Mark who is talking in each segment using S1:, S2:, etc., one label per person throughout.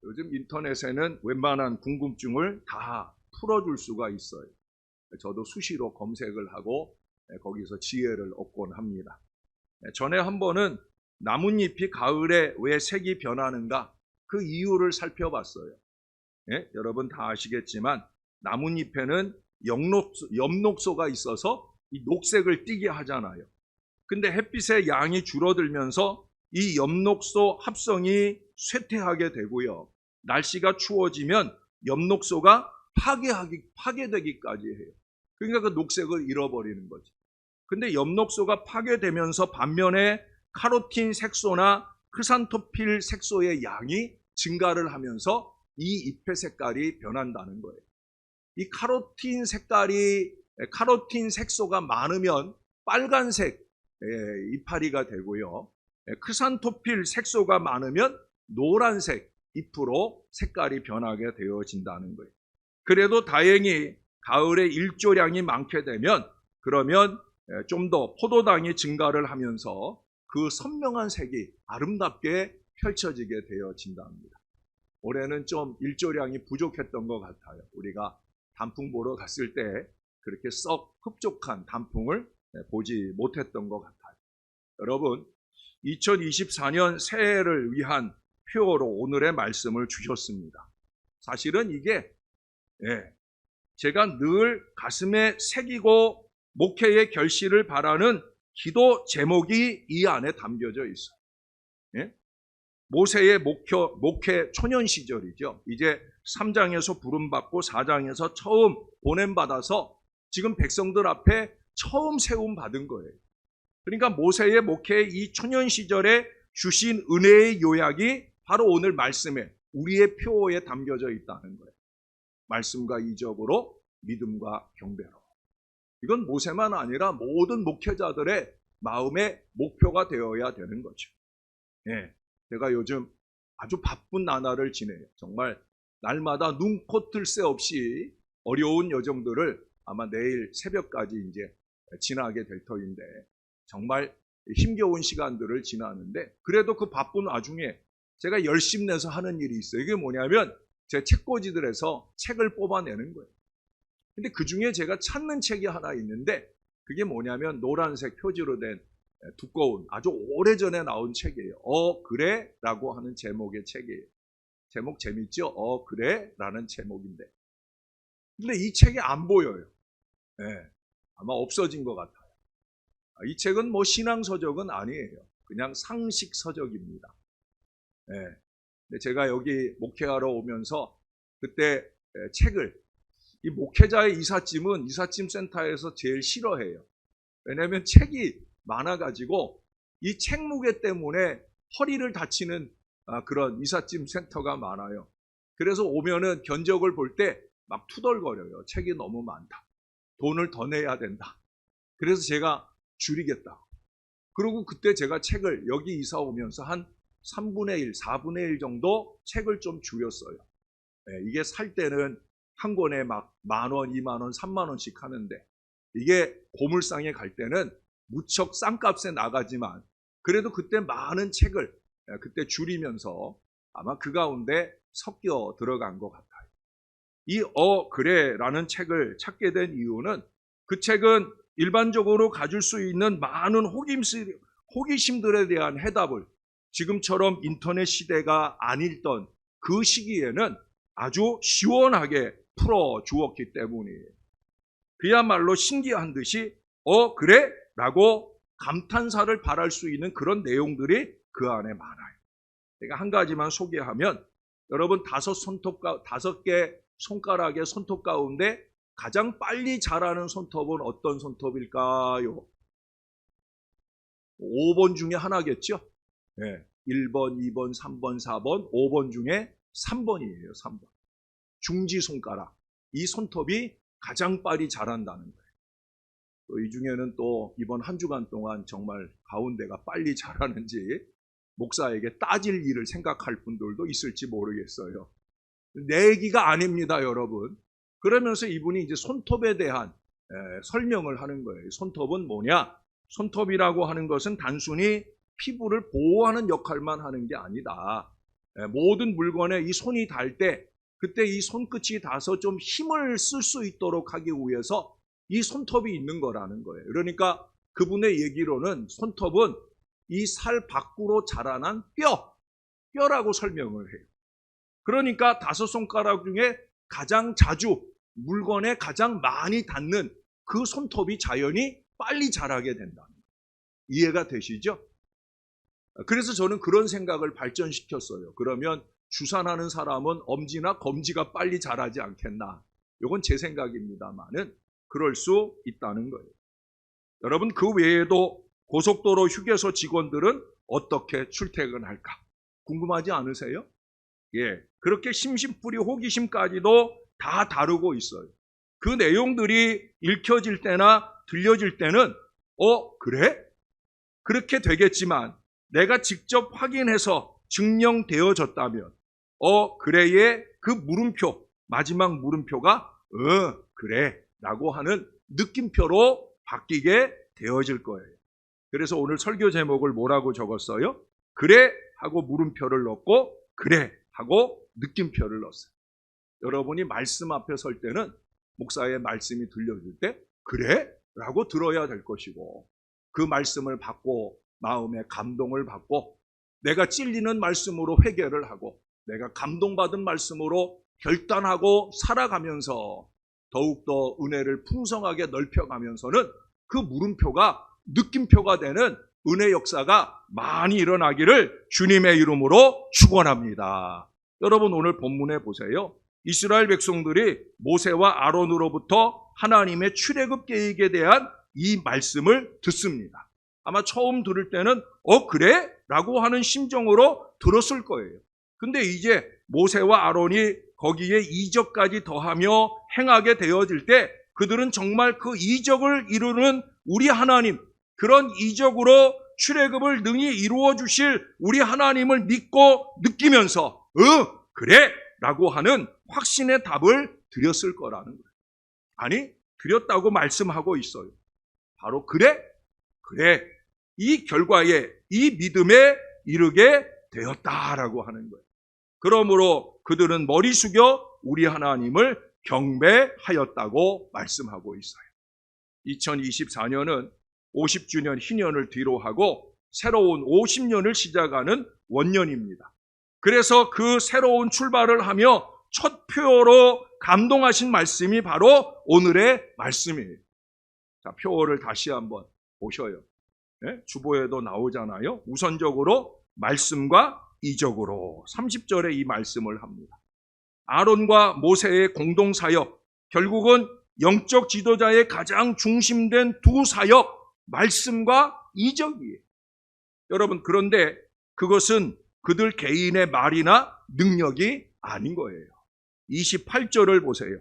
S1: 요즘 인터넷에는 웬만한 궁금증을 다 풀어줄 수가 있어요. 저도 수시로 검색을 하고 거기서 지혜를 얻곤 합니다. 전에 한 번은 나뭇잎이 가을에 왜 색이 변하는가 그 이유를 살펴봤어요. 여러분 다 아시겠지만 나뭇잎에는 엽록소가 있어서 이 녹색을 띠게 하잖아요. 근데 햇빛의 양이 줄어들면서 이 엽록소 합성이 쇠퇴하게 되고요. 날씨가 추워지면 엽록소가 파괴되기까지 해요. 그러니까 그 녹색을 잃어버리는 거죠. 근데 엽록소가 파괴되면서 반면에 카로틴 색소나 크산토필 색소의 양이 증가를 하면서 이 잎의 색깔이 변한다는 거예요. 이 카로틴 색소가 많으면 빨간색 이파리가 되고요. 크산토필 색소가 많으면 노란색 잎으로 색깔이 변하게 되어진다는 거예요. 그래도 다행히 가을에 일조량이 많게 되면 그러면 좀 더 포도당이 증가를 하면서 그 선명한 색이 아름답게 펼쳐지게 되어진답니다. 올해는 좀 일조량이 부족했던 것 같아요. 우리가 단풍 보러 갔을 때 그렇게 썩 흡족한 단풍을 보지 못했던 것 같아요. 여러분, 2024년 새해를 위한 표어로 오늘의 말씀을 주셨습니다. 사실은 이게 제가 늘 가슴에 새기고 목회의 결실을 바라는 기도 제목이 이 안에 담겨져 있어요. 모세의 목회 초년 시절이죠. 이제 3장에서 부름받고 4장에서 처음 보냄받아서 지금 백성들 앞에 처음 세움받은 거예요. 그러니까 모세의 목회의 이 초년 시절에 주신 은혜의 요약이 바로 오늘 말씀에 우리의 표어에 담겨져 있다는 거예요. 말씀과 이적으로 믿음과 경배로. 이건 모세만 아니라 모든 목회자들의 마음의 목표가 되어야 되는 거죠. 제가 요즘 아주 바쁜 나날을 지내요. 정말 날마다 눈코 뜰 새 없이 어려운 여정들을 아마 내일 새벽까지 이제 지나게 될 터인데 정말 힘겨운 시간들을 지나는데 그래도 그 바쁜 와중에 제가 열심 내서 하는 일이 있어요. 이게 뭐냐면 제 책꽂이들에서 책을 뽑아내는 거예요. 근데 그 중에 제가 찾는 책이 하나 있는데 그게 뭐냐면 노란색 표지로 된 두꺼운 아주 오래전에 나온 책이에요. 그래? 라고 하는 제목의 책이에요. 제목 재밌죠? 그래? 라는 제목인데 근데 이 책이 안 보여요. 아마 없어진 것 같아요. 이 책은 뭐 신앙서적은 아니에요. 그냥 상식서적입니다. 근데 제가 여기 목회하러 오면서 그때 책을 이 목회자의 이삿짐은 이삿짐 센터에서 제일 싫어해요. 왜냐하면 책이 많아가지고 이 책 무게 때문에 허리를 다치는 그런 이삿짐 센터가 많아요. 그래서 오면은 견적을 볼 때 막 투덜거려요. 책이 너무 많다. 돈을 더 내야 된다. 그래서 제가 줄이겠다. 그리고 그때 제가 책을 여기 이사 오면서 한 3분의 1, 4분의 1 정도 책을 좀 줄였어요. 이게 살 때는 한 권에 막 10,000원, 20,000원, 30,000원씩 하는데 이게 고물상에 갈 때는 무척 싼값에 나가지만 그래도 그때 많은 책을 그때 줄이면서 아마 그 가운데 섞여 들어간 것 같아요. 이 그래라는 책을 찾게 된 이유는 그 책은 일반적으로 가질 수 있는 많은 호기심들에 대한 해답을 지금처럼 인터넷 시대가 아니던 그 시기에는 아주 시원하게 풀어주었기 때문이에요. 그야말로 신기한 듯이 그래? 라고 감탄사를 발할 수 있는 그런 내용들이 그 안에 많아요. 제가 한 가지만 소개하면 여러분 5개 손가락의 손톱 가운데 가장 빨리 자라는 손톱은 어떤 손톱일까요? 5번 중에 하나겠죠? 1번, 2번, 3번, 4번, 5번 중에 3번이에요. 3번. 중지손가락. 이 손톱이 가장 빨리 자란다는 거예요. 또 이 중에는 또 이번 한 주간 동안 정말 가운데가 빨리 자라는지 목사에게 따질 일을 생각할 분들도 있을지 모르겠어요. 내 얘기가 아닙니다, 여러분. 그러면서 이분이 이제 손톱에 대한 설명을 하는 거예요. 손톱은 뭐냐? 손톱이라고 하는 것은 단순히 피부를 보호하는 역할만 하는 게 아니다. 모든 물건에 이 손이 닿을 때 그때 이 손끝이 닿아서 좀 힘을 쓸 수 있도록 하기 위해서 이 손톱이 있는 거라는 거예요. 그러니까 그분의 얘기로는 손톱은 이 살 밖으로 자라난 뼈라고 설명을 해요. 그러니까 5손가락 중에 가장 자주 물건에 가장 많이 닿는 그 손톱이 자연히 빨리 자라게 된다. 이해가 되시죠? 그래서 저는 그런 생각을 발전시켰어요. 그러면 주산하는 사람은 엄지나 검지가 빨리 자라지 않겠나. 이건 제 생각입니다만은 그럴 수 있다는 거예요. 여러분, 그 외에도 고속도로 휴게소 직원들은 어떻게 출퇴근할까? 궁금하지 않으세요? 예, 그렇게 심심풀이 호기심까지도 다 다루고 있어요. 그 내용들이 읽혀질 때나 들려질 때는 그래? 그렇게 되겠지만 내가 직접 확인해서 증명되어졌다면 그래의 그 물음표, 마지막 물음표가 그래 라고 하는 느낌표로 바뀌게 되어질 거예요. 그래서 오늘 설교 제목을 뭐라고 적었어요? 그래 하고 물음표를 넣고 그래 하고 느낌표를 넣었어요. 여러분이 말씀 앞에 설 때는 목사의 말씀이 들려줄 때 그래? 라고 들어야 될 것이고 그 말씀을 받고 마음에 감동을 받고 내가 찔리는 말씀으로 회개를 하고 내가 감동받은 말씀으로 결단하고 살아가면서 더욱더 은혜를 풍성하게 넓혀가면서는 그 물음표가 느낌표가 되는 은혜 역사가 많이 일어나기를 주님의 이름으로 축원합니다. 여러분 오늘 본문에 보세요. 이스라엘 백성들이 모세와 아론으로부터 하나님의 출애굽 계획에 대한 이 말씀을 듣습니다. 아마 처음 들을 때는 그래? 라고 하는 심정으로 들었을 거예요. 근데 이제 모세와 아론이 거기에 이적까지 더하며 행하게 되어질 때 그들은 정말 그 이적을 이루는 우리 하나님, 그런 이적으로 출애굽을 능히 이루어 주실 우리 하나님을 믿고 느끼면서 그래! 라고 하는 확신의 답을 드렸을 거라는 거예요. 아니, 드렸다고 말씀하고 있어요. 바로 그래? 그래. 이 결과에, 이 믿음에 이르게 되었다라고 하는 거예요. 그러므로 그들은 머리 숙여 우리 하나님을 경배하였다고 말씀하고 있어요. 2024년은 50주년 희년을 뒤로 하고 새로운 50년을 시작하는 원년입니다. 그래서 그 새로운 출발을 하며 첫 표어로 감동하신 말씀이 바로 오늘의 말씀이에요. 자, 표어를 다시 한번 보셔요. 네? 주보에도 나오잖아요. 우선적으로 말씀과 이적으로 30절에 이 말씀을 합니다. 아론과 모세의 공동 사역, 결국은 영적 지도자의 가장 중심된 두 사역, 말씀과 이적이에요. 여러분, 그런데 그것은 그들 개인의 말이나 능력이 아닌 거예요. 28절을 보세요.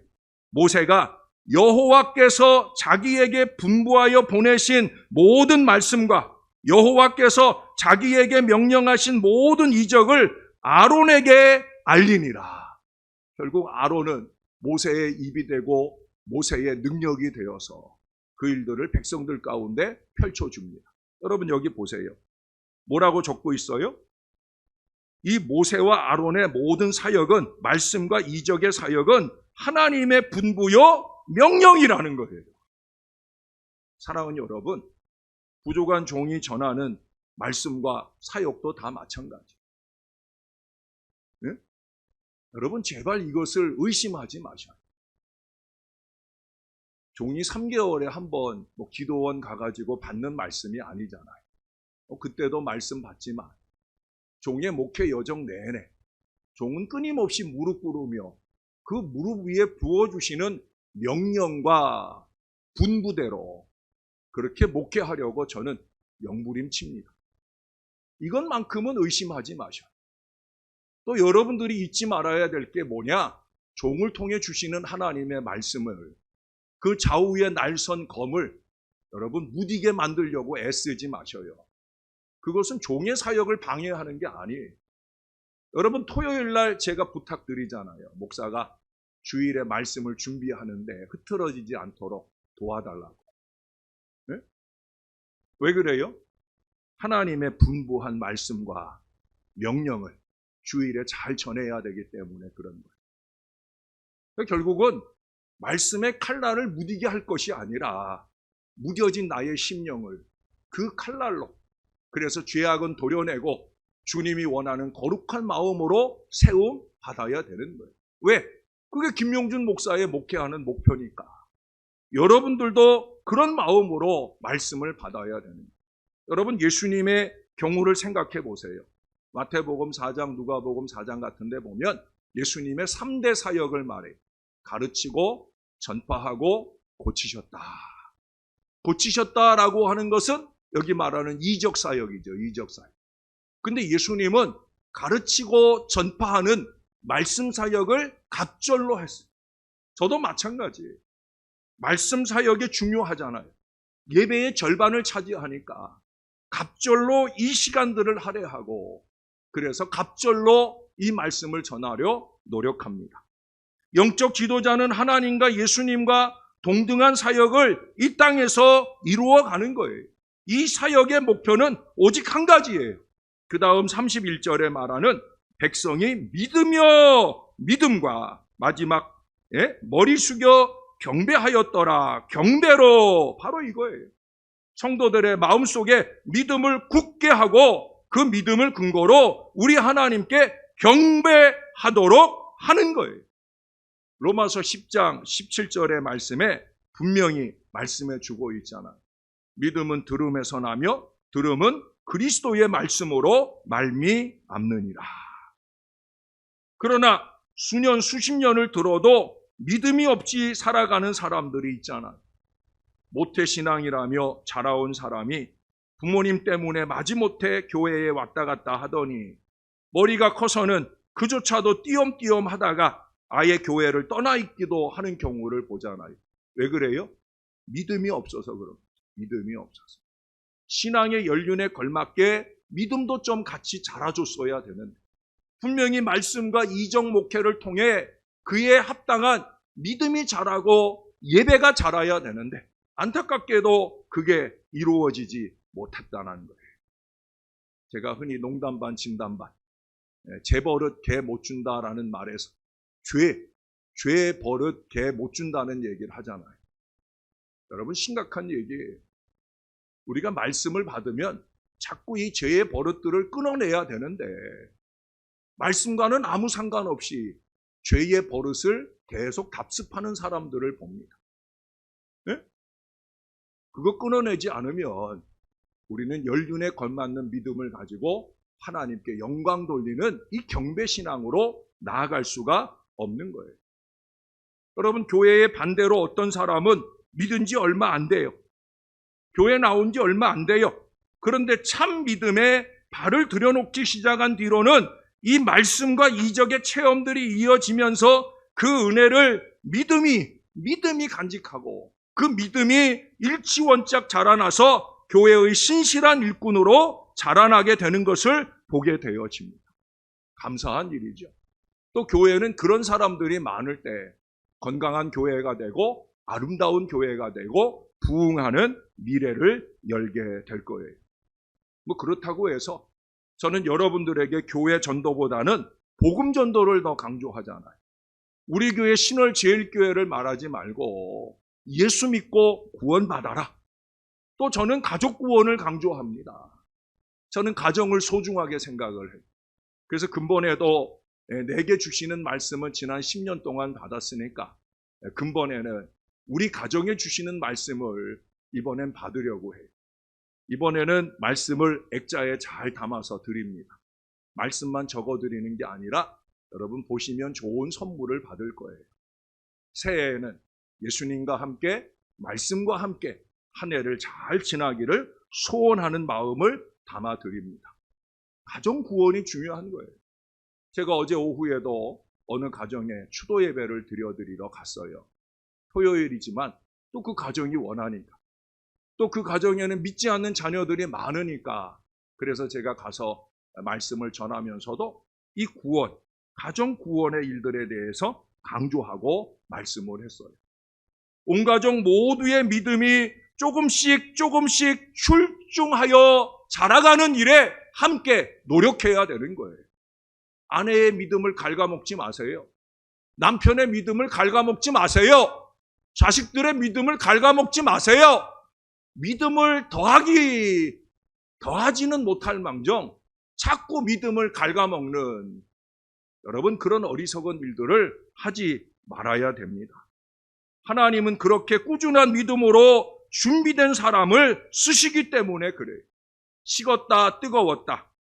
S1: 모세가 여호와께서 자기에게 분부하여 보내신 모든 말씀과 여호와께서 자기에게 명령하신 모든 이적을 아론에게 알리니라. 결국 아론은 모세의 입이 되고 모세의 능력이 되어서 그 일들을 백성들 가운데 펼쳐줍니다. 여러분 여기 보세요. 뭐라고 적고 있어요? 이 모세와 아론의 모든 사역은, 말씀과 이적의 사역은 하나님의 분부요 명령이라는 거예요. 사랑하는 여러분, 부족한 종이 전하는 말씀과 사역도 다 마찬가지. 네? 여러분 제발 이것을 의심하지 마셔요. 종이 3개월에 한 번 기도원 가가지고 받는 말씀이 아니잖아요. 그때도 말씀 받지만 종의 목회 여정 내내 종은 끊임없이 무릎 꿇으며 그 무릎 위에 부어주시는 명령과 분부대로 그렇게 목회하려고 저는 명부림칩니다. 이것만큼은 의심하지 마셔요. 또 여러분들이 잊지 말아야 될 게 뭐냐? 종을 통해 주시는 하나님의 말씀을, 그 좌우에 날선 검을 여러분 무디게 만들려고 애쓰지 마셔요. 그것은 종의 사역을 방해하는 게 아니에요. 여러분 토요일 날 제가 부탁드리잖아요. 목사가 주일에 말씀을 준비하는데 흐트러지지 않도록 도와달라고. 네? 왜 그래요? 하나님의 분부한 말씀과 명령을 주일에 잘 전해야 되기 때문에 그런 거예요. 결국은 말씀의 칼날을 무디게 할 것이 아니라 무뎌진 나의 심령을 그 칼날로, 그래서 죄악은 도려내고 주님이 원하는 거룩한 마음으로 세움 받아야 되는 거예요. 왜? 그게 김용준 목사의 목회하는 목표니까. 여러분들도 그런 마음으로 말씀을 받아야 되는 거예요. 여러분, 예수님의 경우를 생각해 보세요. 마태복음 4장, 누가복음 4장 같은 데 보면 예수님의 3대 사역을 말해요. 가르치고 전파하고 고치셨다. 고치셨다라고 하는 것은 여기 말하는 이적 사역이죠. 이적 사역. 근데 예수님은 가르치고 전파하는 말씀 사역을 갑절로 했어요. 저도 마찬가지예요. 말씀 사역이 중요하잖아요. 예배의 절반을 차지하니까 갑절로 이 시간들을 할애하고, 그래서 갑절로 이 말씀을 전하려 노력합니다. 영적 지도자는 하나님과 예수님과 동등한 사역을 이 땅에서 이루어가는 거예요. 이 사역의 목표는 오직 한 가지예요. 그 다음 31절에 말하는 백성이 믿으며 믿음과 마지막 머리 숙여 경배하였더라. 경배로, 바로 이거예요. 성도들의 마음속에 믿음을 굳게 하고 그 믿음을 근거로 우리 하나님께 경배하도록 하는 거예요. 로마서 10장 17절의 말씀에 분명히 말씀해 주고 있잖아요. 믿음은 들음에서 나며 들음은 그리스도의 말씀으로 말미암느니라. 그러나 수년 수십 년을 들어도 믿음이 없이 살아가는 사람들이 있잖아요. 모태신앙이라며 자라온 사람이 부모님 때문에 마지못해 교회에 왔다 갔다 하더니 머리가 커서는 그조차도 띄엄띄엄 하다가 아예 교회를 떠나 있기도 하는 경우를 보잖아요. 왜 그래요? 믿음이 없어서 그런, 믿음이 없어서. 신앙의 연륜에 걸맞게 믿음도 좀 같이 자라줬어야 되는데, 분명히 말씀과 이적 목회를 통해 그에 합당한 믿음이 자라고 예배가 자라야 되는데 안타깝게도 그게 이루어지지 못했다는 거예요. 제가 흔히 농담 반 진담 반, 제 버릇 개 못 준다라는 말에서 죄 버릇 개 못 준다는 얘기를 하잖아요. 여러분, 심각한 얘기예요. 우리가 말씀을 받으면 자꾸 이 죄의 버릇들을 끊어내야 되는데 말씀과는 아무 상관없이 죄의 버릇을 계속 답습하는 사람들을 봅니다. 네? 그거 끊어내지 않으면 우리는 연륜에 걸맞는 믿음을 가지고 하나님께 영광 돌리는 이 경배신앙으로 나아갈 수가 없는 거예요. 여러분, 교회의 반대로 어떤 사람은 믿은 지 얼마 안 돼요. 교회 나온 지 얼마 안 돼요. 그런데 참 믿음에 발을 들여놓기 시작한 뒤로는 이 말씀과 이적의 체험들이 이어지면서 그 은혜를 믿음이 간직하고 그 믿음이 일치원짝 자라나서 교회의 신실한 일꾼으로 자라나게 되는 것을 보게 되어집니다. 감사한 일이죠. 또 교회는 그런 사람들이 많을 때 건강한 교회가 되고 아름다운 교회가 되고 부흥하는 미래를 열게 될 거예요. 그렇다고 해서 저는 여러분들에게 교회 전도보다는 복음 전도를 더 강조하잖아요. 우리 교회 신월제일교회를 말하지 말고 예수 믿고 구원받아라. 또 저는 가족 구원을 강조합니다. 저는 가정을 소중하게 생각을 해요. 그래서 근본에도 내게 주시는 말씀은 지난 10년 동안 받았으니까 근본에는 우리 가정에 주시는 말씀을 이번엔 받으려고 해요. 이번에는 말씀을 액자에 잘 담아서 드립니다. 말씀만 적어드리는 게 아니라 여러분 보시면 좋은 선물을 받을 거예요. 새해에는 예수님과 함께 말씀과 함께 한 해를 잘 지나기를 소원하는 마음을 담아 드립니다. 가정 구원이 중요한 거예요. 제가 어제 오후에도 어느 가정에 추도 예배를 드려드리러 갔어요. 토요일이지만 또 그 가정이 원하니까. 또 그 가정에는 믿지 않는 자녀들이 많으니까. 그래서 제가 가서 말씀을 전하면서도 이 구원, 가정 구원의 일들에 대해서 강조하고 말씀을 했어요. 온 가족 모두의 믿음이 조금씩 출중하여 자라가는 일에 함께 노력해야 되는 거예요. 아내의 믿음을 갉아먹지 마세요. 남편의 믿음을 갉아먹지 마세요. 자식들의 믿음을 갉아먹지 마세요. 믿음을 더하지는 못할 망정 자꾸 믿음을 갉아먹는 여러분 그런 어리석은 일들을 하지 말아야 됩니다. 하나님은 그렇게 꾸준한 믿음으로 준비된 사람을 쓰시기 때문에 그래요. 식었다 뜨거웠다,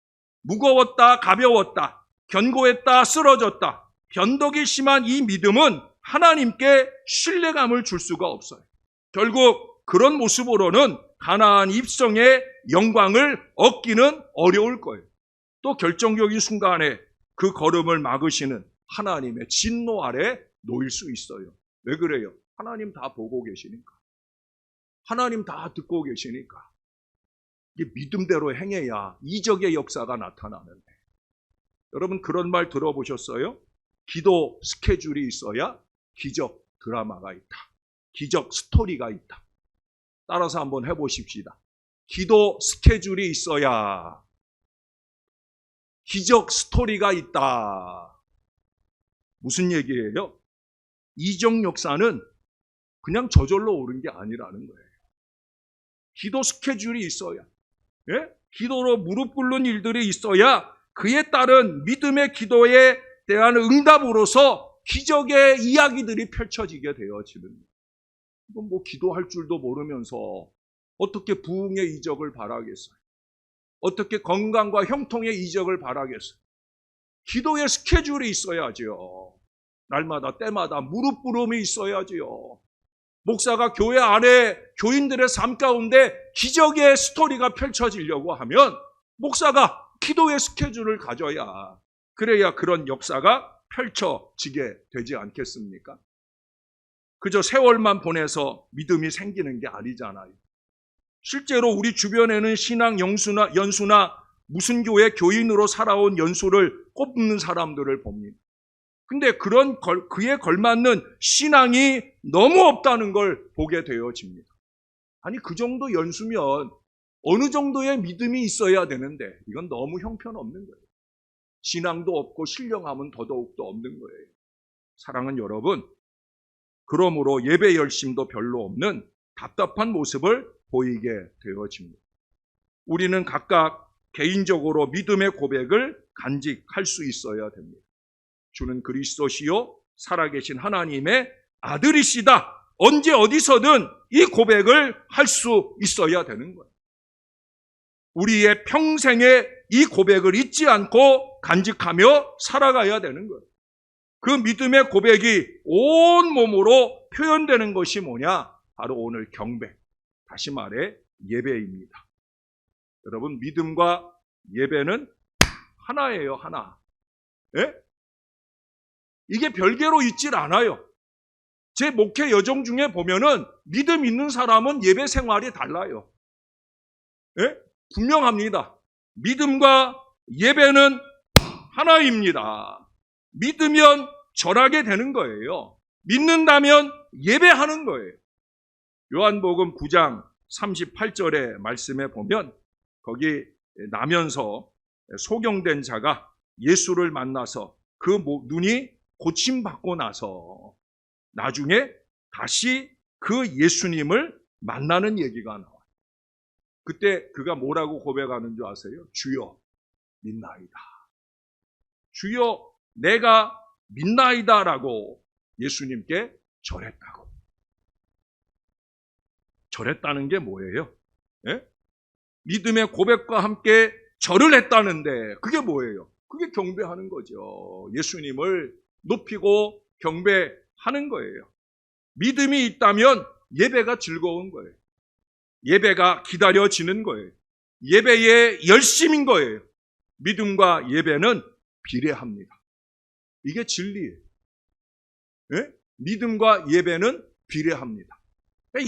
S1: 무거웠다 가벼웠다, 견고했다 쓰러졌다, 변덕이 심한 이 믿음은 하나님께 신뢰감을 줄 수가 없어요. 결국 그런 모습으로는 가나안 입성의 영광을 얻기는 어려울 거예요. 또 결정적인 순간에 그 걸음을 막으시는 하나님의 진노 아래 놓일 수 있어요. 왜 그래요? 하나님 다 보고 계시니까. 하나님 다 듣고 계시니까. 이게 믿음대로 행해야 이적의 역사가 나타나는데. 여러분 그런 말 들어보셨어요? 기도 스케줄이 있어야 기적 드라마가 있다. 기적 스토리가 있다. 따라서 한번 해보십시다. 기도 스케줄이 있어야 기적 스토리가 있다. 무슨 얘기예요? 이적 역사는 그냥 저절로 오른 게 아니라는 거예요. 기도 스케줄이 있어야, 예? 기도로 무릎 꿇는 일들이 있어야 그에 따른 믿음의 기도에 대한 응답으로서 기적의 이야기들이 펼쳐지게 되어지는 거예요. 이건 뭐 기도할 줄도 모르면서 어떻게 부흥의 이적을 바라겠어요? 어떻게 건강과 형통의 이적을 바라겠어요? 기도의 스케줄이 있어야죠. 날마다 때마다 무릎 꿇음이 있어야지요. 목사가 교회 안에 교인들의 삶 가운데 기적의 스토리가 펼쳐지려고 하면 목사가 기도의 스케줄을 가져야 그래야 그런 역사가 펼쳐지게 되지 않겠습니까? 그저 세월만 보내서 믿음이 생기는 게 아니잖아요. 실제로 우리 주변에는 신앙 연수나 무슨 교회 교인으로 살아온 연수를 꼽는 사람들을 봅니다. 근데 그에 걸맞는 신앙이 너무 없다는 걸 보게 되어집니다. 아니 그 정도 연수면 어느 정도의 믿음이 있어야 되는데 이건 너무 형편없는 거예요. 신앙도 없고 신령함은 더더욱도 없는 거예요. 사랑하는 여러분, 그러므로 예배 열심도 별로 없는 답답한 모습을 보이게 되어집니다. 우리는 각각 개인적으로 믿음의 고백을 간직할 수 있어야 됩니다. 주는 그리스도시요 살아계신 하나님의 아들이시다. 언제 어디서든 이 고백을 할 수 있어야 되는 거예요. 우리의 평생에 이 고백을 잊지 않고 간직하며 살아가야 되는 거예요. 그 믿음의 고백이 온 몸으로 표현되는 것이 뭐냐? 바로 오늘 경배, 다시 말해 예배입니다. 여러분 믿음과 예배는 하나예요, 하나. 예? 이게 별개로 있질 않아요. 제 목회 여정 중에 보면은 믿음 있는 사람은 예배 생활이 달라요. 예? 분명합니다. 믿음과 예배는 하나입니다. 믿으면 절하게 되는 거예요. 믿는다면 예배하는 거예요. 요한복음 9장 38절의 말씀에 보면 거기 나면서 소경된 자가 예수를 만나서 그 눈이 고침받고 나서 나중에 다시 그 예수님을 만나는 얘기가 나와요. 그때 그가 뭐라고 고백하는 줄 아세요? 주여 믿나이다. 주여 내가 믿나이다라고 예수님께 절했다고. 절했다는 게 뭐예요? 예? 믿음의 고백과 함께 절을 했다는데 그게 뭐예요? 그게 경배하는 거죠. 예수님을 높이고 경배하는 거예요. 믿음이 있다면 예배가 즐거운 거예요. 예배가 기다려지는 거예요. 예배의 열심인 거예요. 믿음과 예배는 비례합니다. 이게 진리예요. 예? 믿음과 예배는 비례합니다.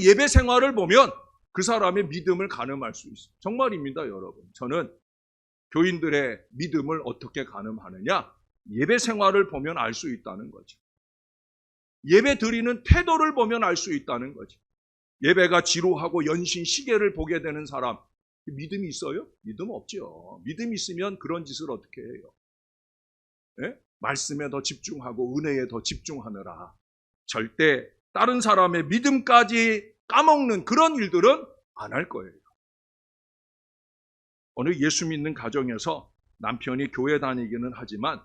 S1: 예배 생활을 보면 그 사람의 믿음을 가늠할 수 있어요. 정말입니다, 여러분. 저는 교인들의 믿음을 어떻게 가늠하느냐? 예배 생활을 보면 알 수 있다는 거죠. 예배 드리는 태도를 보면 알 수 있다는 거죠. 예배가 지루하고 연신 시계를 보게 되는 사람, 믿음이 있어요? 믿음 없죠. 믿음 있으면 그런 짓을 어떻게 해요? 말씀에 더 집중하고 은혜에 더 집중하느라 절대 다른 사람의 믿음까지 까먹는 그런 일들은 안 할 거예요. 어느 예수 믿는 가정에서 남편이 교회 다니기는 하지만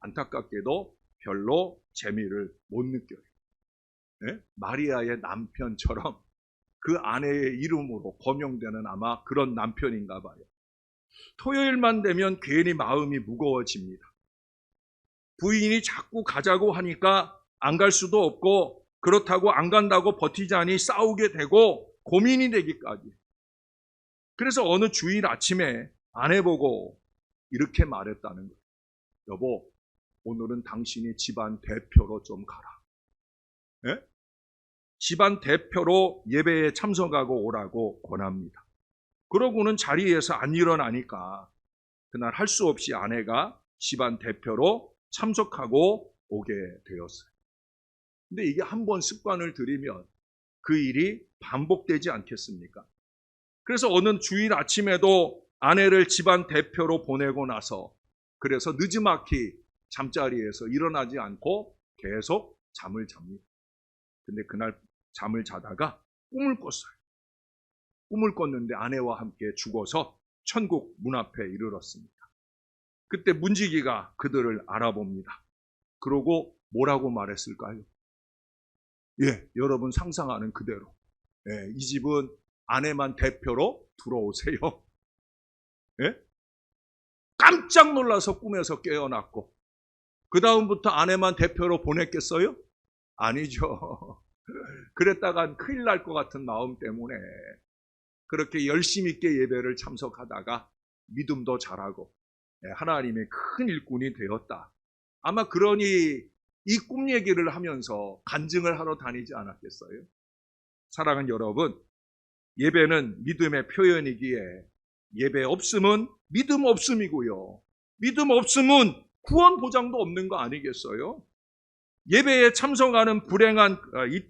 S1: 안타깝게도 별로 재미를 못 느껴요. 마리아의 남편처럼 그 아내의 이름으로 거명되는 아마 그런 남편인가 봐요. 토요일만 되면 괜히 마음이 무거워집니다. 부인이 자꾸 가자고 하니까 안 갈 수도 없고, 그렇다고 안 간다고 버티자니 싸우게 되고 고민이 되기까지. 그래서 어느 주일 아침에 아내 보고 이렇게 말했다는 거예요. 여보, 오늘은 당신이 집안 대표로 좀 가라. 집안 대표로 예배에 참석하고 오라고 권합니다. 그러고는 자리에서 안 일어나니까 그날 할 수 없이 아내가 집안 대표로 참석하고 오게 되었어요. 근데 이게 한번 습관을 들이면 그 일이 반복되지 않겠습니까? 그래서 어느 주일 아침에도 아내를 집안 대표로 보내고 나서 그래서 느지막이 잠자리에서 일어나지 않고 계속 잠을 잡니다. 근데 그날 잠을 자다가 꿈을 꿨어요. 꿈을 꿨는데 아내와 함께 죽어서 천국 문 앞에 이르렀습니다. 그때 문지기가 그들을 알아봅니다. 그러고 뭐라고 말했을까요? 여러분 상상하는 그대로. 이 집은 아내만 대표로 들어오세요. 깜짝 놀라서 꿈에서 깨어났고 그 다음부터 아내만 대표로 보냈겠어요? 아니죠. 그랬다간 큰일 날 것 같은 마음 때문에 그렇게 열심 있게 예배를 참석하다가 믿음도 잘하고 하나님의 큰 일꾼이 되었다. 아마 그러니 이 꿈 얘기를 하면서 간증을 하러 다니지 않았겠어요? 사랑하는 여러분, 예배는 믿음의 표현이기에 예배 없음은 믿음 없음이고요. 믿음 없음은 구원 보장도 없는 거 아니겠어요? 예배에 참석하는 불행한 이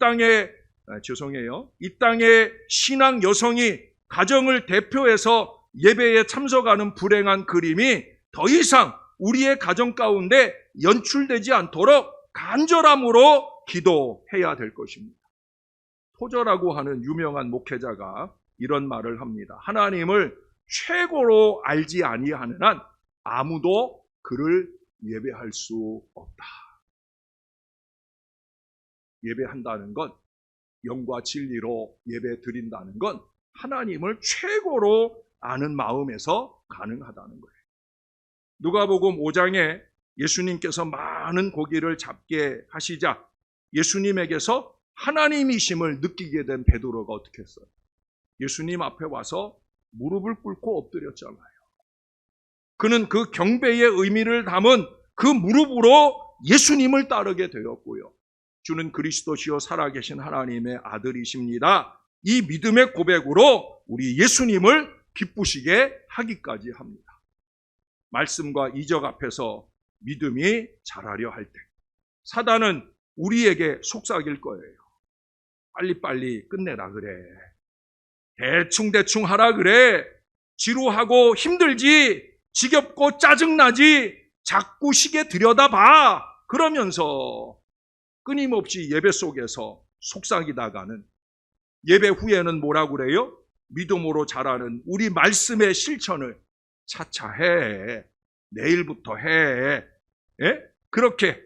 S1: 땅의 신앙 여성이 가정을 대표해서 예배에 참석하는 불행한 그림이 더 이상 우리의 가정 가운데 연출되지 않도록 간절함으로 기도해야 될 것입니다. 토저라고 하는 유명한 목회자가 이런 말을 합니다. 하나님을 최고로 알지 아니하는 한 아무도 그를 예배할 수 없다. 예배한다는 건, 영과 진리로 예배 드린다는 건 하나님을 최고로 아는 마음에서 가능하다는 거예요. 누가복음 5장에 예수님께서 많은 고기를 잡게 하시자 예수님에게서 하나님이심을 느끼게 된 베드로가 어떻게 했어요? 예수님 앞에 와서 무릎을 꿇고 엎드렸잖아요. 그는 그 경배의 의미를 담은 그 무릎으로 예수님을 따르게 되었고요. 주는 그리스도시요 살아계신 하나님의 아들이십니다. 이 믿음의 고백으로 우리 예수님을 기쁘시게 하기까지 합니다. 말씀과 이적 앞에서 믿음이 자라려 할 때 사단은 우리에게 속삭일 거예요. 빨리빨리 끝내라 그래. 대충 하라 그래. 지루하고 힘들지, 지겹고 짜증나지, 자꾸 시계 들여다봐. 그러면서 끊임없이 예배 속에서 속삭이다가는 예배 후에는 뭐라고 그래요? 믿음으로 자라는 우리 말씀의 실천을 차차 해. 내일부터 해. 그렇게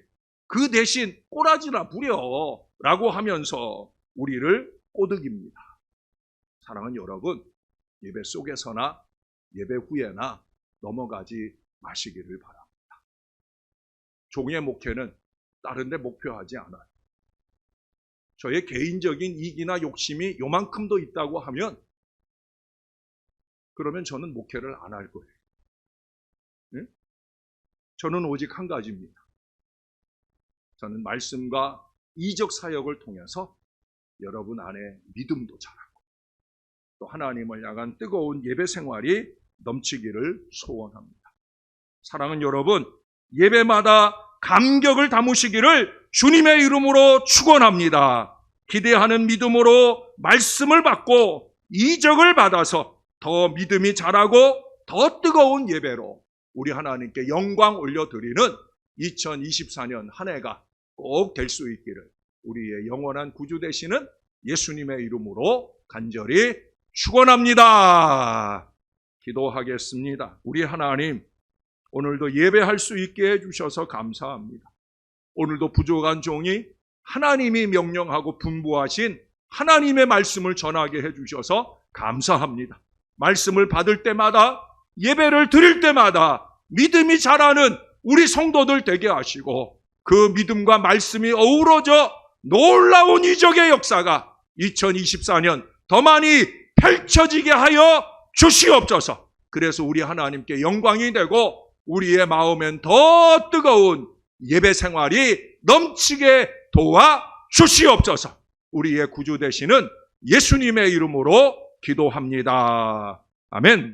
S1: 그 대신 꼬라지나 부려 라고 하면서 우리를 꼬드깁니다. 사랑하는 여러분, 예배 속에서나 예배 후에나 넘어가지 마시기를 바랍니다. 종의 목회는 다른 데 목표하지 않아요. 저의 개인적인 이익이나 욕심이 요만큼도 있다고 하면 그러면 저는 목회를 안 할 거예요. 저는 오직 한 가지입니다. 저는 말씀과 이적 사역을 통해서 여러분 안에 믿음도 자라고 또 하나님을 향한 뜨거운 예배 생활이 넘치기를 소원합니다. 사랑하는 여러분, 예배마다 감격을 담으시기를 주님의 이름으로 축원합니다. 기대하는 믿음으로 말씀을 받고 이적을 받아서 더 믿음이 자라고 더 뜨거운 예배로 우리 하나님께 영광 올려드리는 2024년 한 해가 꼭 될 수 있기를 우리의 영원한 구주 되시는 예수님의 이름으로 간절히 축원합니다. 기도하겠습니다. 우리 하나님, 오늘도 예배할 수 있게 해주셔서 감사합니다. 오늘도 부족한 종이 하나님이 명령하고 분부하신 하나님의 말씀을 전하게 해주셔서 감사합니다. 말씀을 받을 때마다, 예배를 드릴 때마다 믿음이 자라는 우리 성도들 되게 하시고, 그 믿음과 말씀이 어우러져 놀라운 이적의 역사가 2024년 더 많이 펼쳐지게 하여 주시옵소서. 그래서 우리 하나님께 영광이 되고 우리의 마음엔 더 뜨거운 예배 생활이 넘치게 도와 주시옵소서. 우리의 구주 되시는 예수님의 이름으로 기도합니다. 아멘.